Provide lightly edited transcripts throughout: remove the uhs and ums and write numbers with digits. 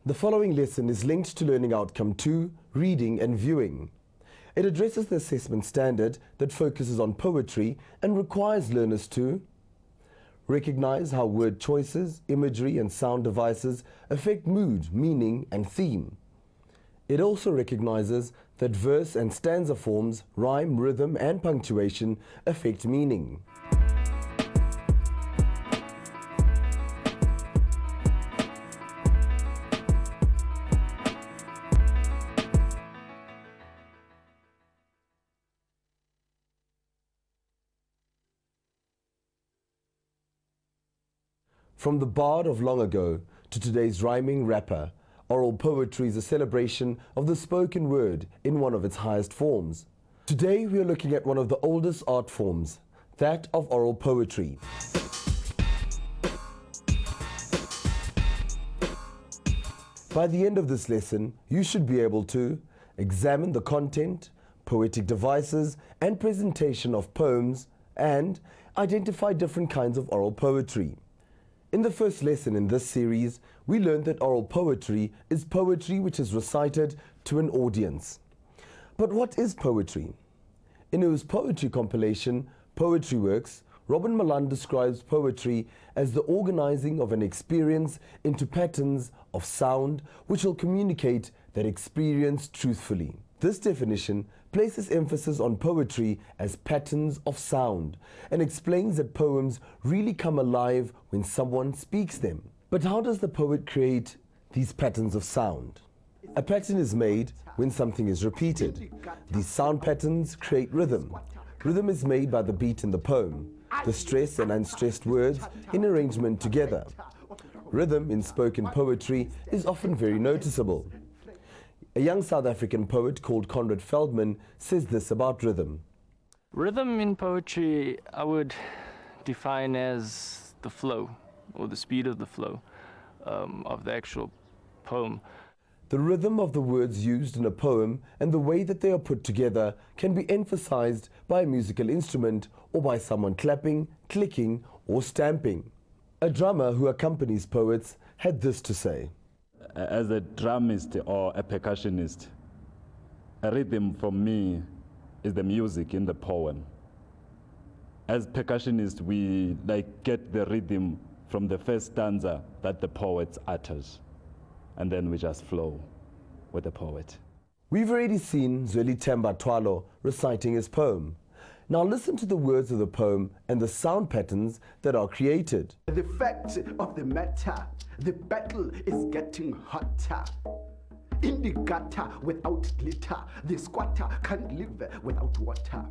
The following lesson is linked to Learning Outcome 2, Reading and Viewing. It addresses the assessment standard that focuses on poetry and requires learners to recognize how word choices, imagery and sound devices affect mood, meaning and theme. It also recognizes that verse and stanza forms, rhyme, rhythm and punctuation affect meaning. From the bard of long ago to today's rhyming rapper, oral poetry is a celebration of the spoken word in one of its highest forms. Today we are looking at one of the oldest art forms, that of oral poetry. By the end of this lesson, you should be able to examine the content, poetic devices and presentation of poems and identify different kinds of oral poetry. In the first lesson in this series, we learned that oral poetry is poetry which is recited to an audience. But what is poetry? In his poetry compilation, Poetry Works, Robin Malan describes poetry as the organizing of an experience into patterns of sound which will communicate that experience truthfully. This definition places emphasis on poetry as patterns of sound and explains that poems really come alive when someone speaks them. But how does the poet create these patterns of sound? A pattern is made when something is repeated. These sound patterns create rhythm. Rhythm is made by the beat in the poem, the stressed and unstressed words in arrangement together. Rhythm in spoken poetry is often very noticeable. A young South African poet called Conrad Feldman says this about rhythm. Rhythm in poetry I would define as the flow, or the speed of the flow of the actual poem. The rhythm of the words used in a poem and the way that they are put together can be emphasized by a musical instrument or by someone clapping, clicking or stamping. A drummer who accompanies poets had this to say. As a drummist or a percussionist, a rhythm for me is the music in the poem. As percussionists, we get the rhythm from the first stanza that the poet utters, and then we just flow with the poet. We've already seen Zweli Themba Twalo reciting his poem. Now listen to the words of the poem and the sound patterns that are created. The fact of the matter, the battle is getting hotter. In the gutter without glitter, the squatter can't live without water.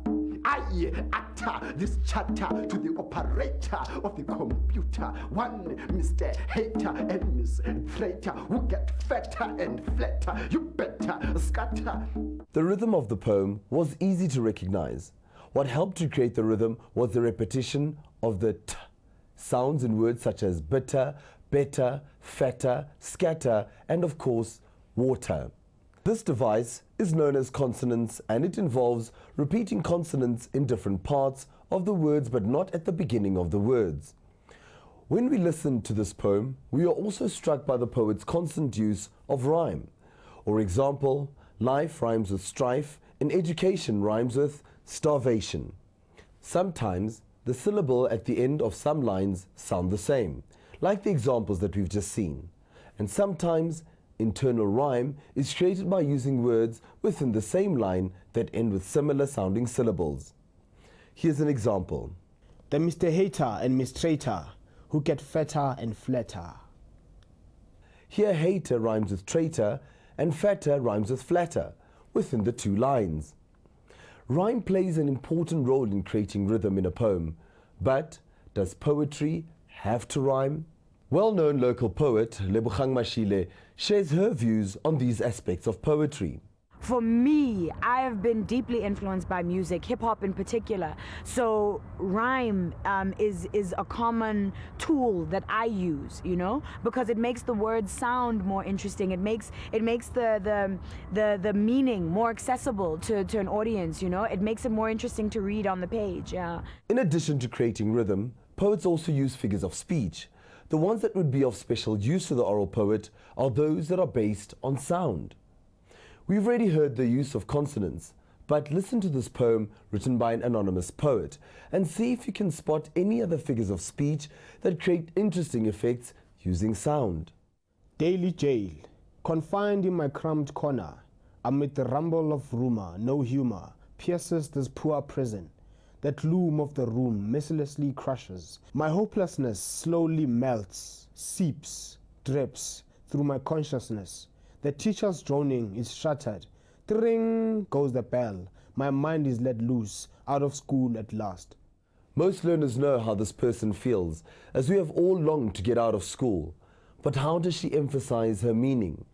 I utter this chatter to the operator of the computer. One Mr. Hater and Miss Traitor who get fatter and flatter. You better scatter. The rhythm of the poem was easy to recognize. What helped to create the rhythm was the repetition of the t sounds in words such as bitter, better, fatter, scatter, and of course, water. This device is known as consonance and it involves repeating consonants in different parts of the words but not at the beginning of the words. When we listen to this poem, we are also struck by the poet's constant use of rhyme. For example, life rhymes with strife and education rhymes with starvation. Sometimes the syllable at the end of some lines sound the same, like the examples that we've just seen. And sometimes internal rhyme is created by using words within the same line that end with similar sounding syllables. Here's an example. The Mr. Hater and Miss Traitor who get fatter and flatter. Here hater rhymes with traitor and fatter rhymes with flatter within the two lines. Rhyme plays an important role in creating rhythm in a poem, but does poetry have to rhyme? Well-known local poet Lebogang Mashile shares her views on these aspects of poetry. For me, I have been deeply influenced by music, hip-hop in particular. So rhyme is a common tool that I use, you know, because it makes the words sound more interesting. It makes the meaning more accessible to an audience, you know. It makes it more interesting to read on the page, yeah. In addition to creating rhythm, poets also use figures of speech. The ones that would be of special use to the oral poet are those that are based on sound. We've already heard the use of consonants, but listen to this poem written by an anonymous poet and see if you can spot any other figures of speech that create interesting effects using sound. Daily jail, confined in my cramped corner, amid the rumble of rumor, no humor pierces this poor prison. That loom of the room mercilessly crushes. My hopelessness slowly melts, seeps, drips through my consciousness. The teacher's droning is shattered. Tring goes the bell. My mind is let loose, out of school at last. Most learners know how this person feels, as we have all longed to get out of school. But how does she emphasize her meaning?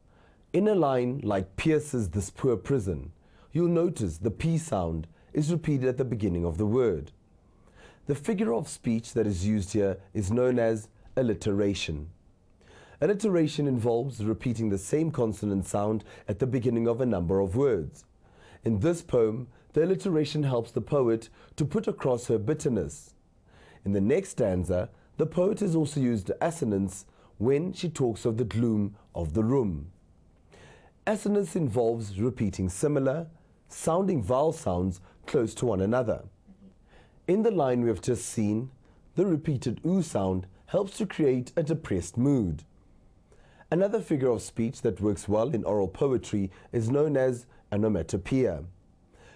In a line like pierces this poor prison, you'll notice the P sound is repeated at the beginning of the word. The figure of speech that is used here is known as alliteration. Alliteration involves repeating the same consonant sound at the beginning of a number of words. In this poem, the alliteration helps the poet to put across her bitterness. In the next stanza, the poet has also used assonance when she talks of the gloom of the room. Assonance involves repeating similar, sounding vowel sounds close to one another. In the line we have just seen, the repeated oo sound helps to create a depressed mood. Another figure of speech that works well in oral poetry is known as onomatopoeia.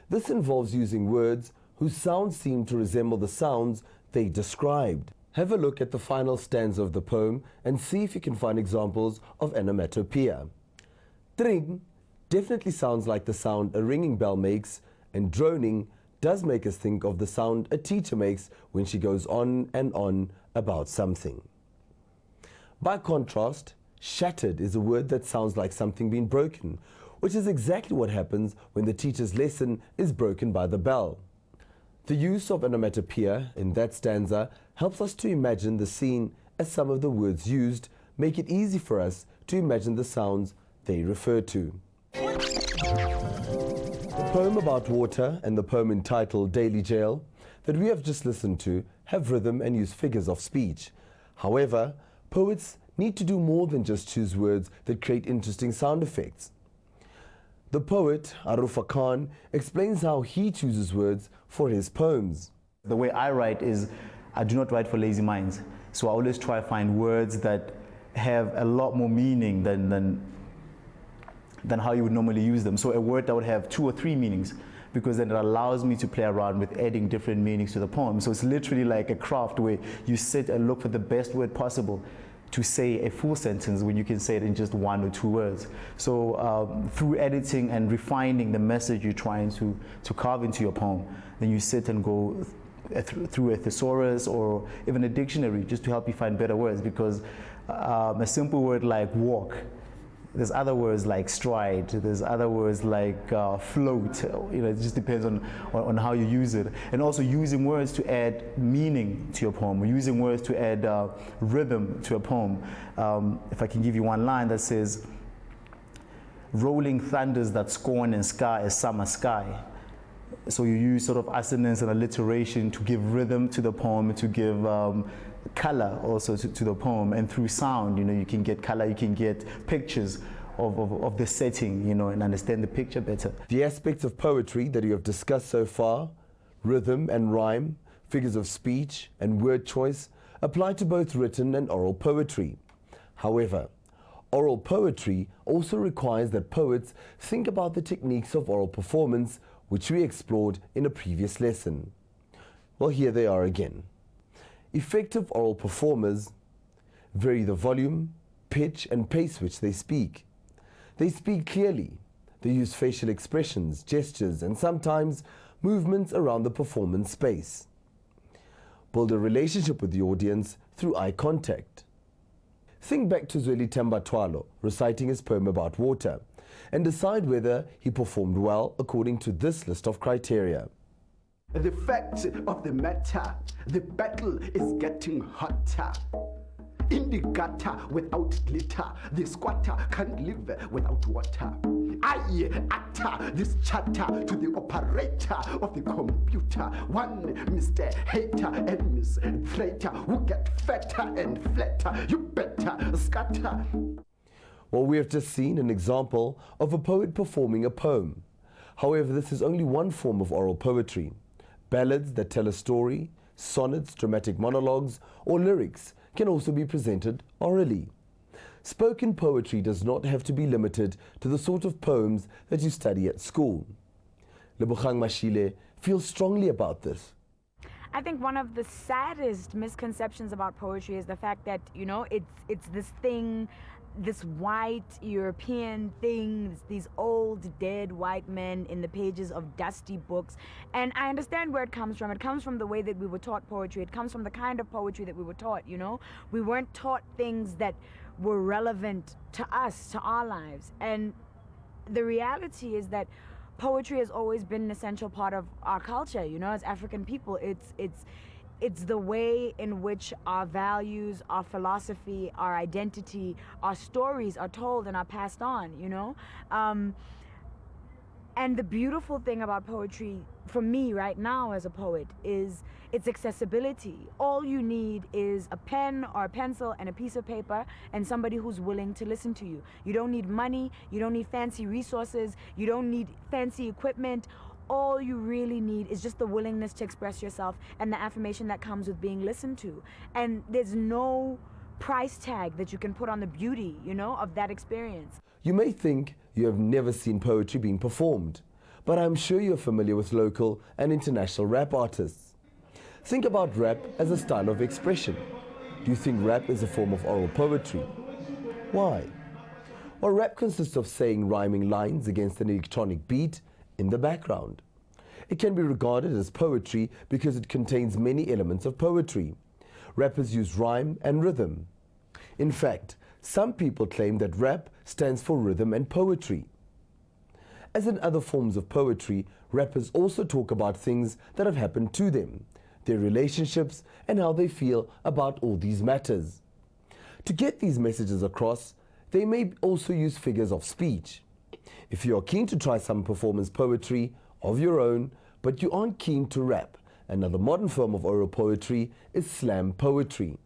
This involves using words whose sounds seem to resemble the sounds they described. Have a look at the final stanza of the poem and see if you can find examples of onomatopoeia. Tring definitely sounds like the sound a ringing bell makes, and droning does make us think of the sound a teacher makes when she goes on and on about something. By contrast, shattered is a word that sounds like something being broken, which is exactly what happens when the teacher's lesson is broken by the bell. The use of onomatopoeia in that stanza helps us to imagine the scene, as some of the words used make it easy for us to imagine the sounds they refer to. The poem about water and the poem entitled Daily Jail that we have just listened to have rhythm and use figures of speech. However, poets need to do more than just choose words that create interesting sound effects. The poet, Arufa Khan, explains how he chooses words for his poems. The way I write is, I do not write for lazy minds. So I always try to find words that have a lot more meaning than how you would normally use them. So a word that would have 2 or 3 meanings, because then it allows me to play around with adding different meanings to the poem. So it's literally like a craft where you sit and look for the best word possible to say a full sentence when you can say it in just 1 or 2 words. So through editing and refining the message you're trying to carve into your poem, then you sit and go through a thesaurus or even a dictionary just to help you find better words, because a simple word like walk, there's other words like stride, there's other words like float, it just depends on how you use it. And also using words to add meaning to your poem, using words to add rhythm to a poem. If I can give you one line that says, rolling thunders that scorn and scar a summer sky. So you use sort of assonance and alliteration to give rhythm to the poem, to give color also to the poem, and through sound, you can get color, you can get pictures of the setting, and understand the picture better. The aspects of poetry that you have discussed so far, rhythm and rhyme, figures of speech and word choice, apply to both written and oral poetry. However, oral poetry also requires that poets think about the techniques of oral performance, which we explored in a previous lesson. Well, here they are again. Effective oral performers vary the volume, pitch, and pace which they speak. They speak clearly. They use facial expressions, gestures, and sometimes movements around the performance space. Build a relationship with the audience through eye contact. Think back to Zweli Tembatwalo reciting his poem about water and decide whether he performed well according to this list of criteria. The fact of the matter, the battle is getting hotter. In the gutter without glitter, the squatter can't live without water. I utter this chatter to the operator of the computer. One Mr. Hater and Miss Traitor who get fatter and flatter. You better scatter. Well, we have just seen an example of a poet performing a poem. However, this is only one form of oral poetry. Ballads that tell a story, sonnets, dramatic monologues, or lyrics can also be presented orally. Spoken poetry does not have to be limited to the sort of poems that you study at school. Lebogang Mashile feels strongly about this. I think one of the saddest misconceptions about poetry is the fact that, you know, it's this thing, this white European thing, these old dead white men in the pages of dusty books. And I understand where it comes from. It comes from the way that we were taught poetry. It comes from the kind of poetry that we were taught, you know. We weren't taught things that were relevant to us, to our lives. And the reality is that poetry has always been an essential part of our culture, you know, as African people. It's the way in which our values, our philosophy, our identity, our stories are told and are passed on, you know. And the beautiful thing about poetry, for me right now as a poet, is its accessibility. All you need is a pen or a pencil and a piece of paper and somebody who's willing to listen to you. You don't need money, you don't need fancy resources, you don't need fancy equipment. All you really need is just the willingness to express yourself and the affirmation that comes with being listened to. And there's no price tag that you can put on the beauty, you know, of that experience. You may think you have never seen poetry being performed, but I'm sure you're familiar with local and international rap artists. Think about rap as a style of expression. Do you think rap is a form of oral poetry? Why? Well, rap consists of saying rhyming lines against an electronic beat in the background. It can be regarded as poetry because it contains many elements of poetry. Rappers use rhyme and rhythm. In fact, some people claim that rap stands for rhythm and poetry. As in other forms of poetry, rappers also talk about things that have happened to them, their relationships, and how they feel about all these matters. To get these messages across, they may also use figures of speech. If you are keen to try some performance poetry of your own, but you aren't keen to rap, another modern form of oral poetry is slam poetry.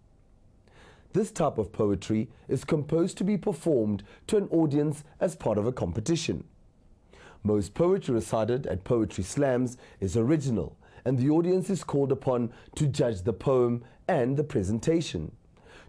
This type of poetry is composed to be performed to an audience as part of a competition. Most poetry recited at poetry slams is original, and the audience is called upon to judge the poem and the presentation.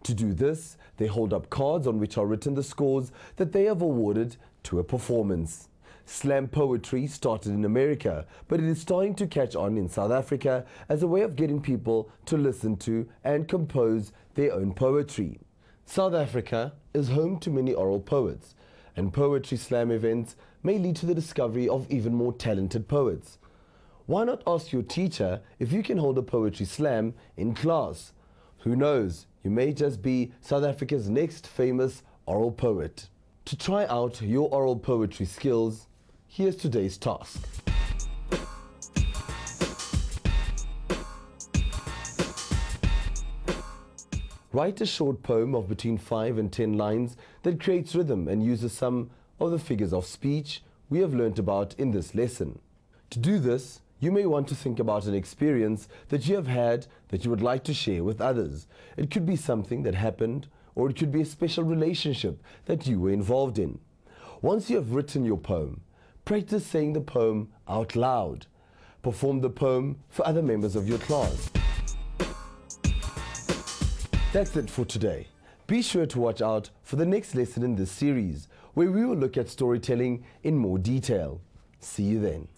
To do this, they hold up cards on which are written the scores that they have awarded to a performance. Slam poetry started in America, but it is starting to catch on in South Africa as a way of getting people to listen to and compose their own poetry. South Africa is home to many oral poets, and poetry slam events may lead to the discovery of even more talented poets. Why not ask your teacher if you can hold a poetry slam in class? Who knows, you may just be South Africa's next famous oral poet. To try out your oral poetry skills, here's today's task. Write a short poem of between 5 and 10 lines that creates rhythm and uses some of the figures of speech we have learnt about in this lesson. To do this, you may want to think about an experience that you have had that you would like to share with others. It could be something that happened, or it could be a special relationship that you were involved in. Once you have written your poem, practice saying the poem out loud. Perform the poem for other members of your class. That's it for today. Be sure to watch out for the next lesson in this series, where we will look at storytelling in more detail. See you then.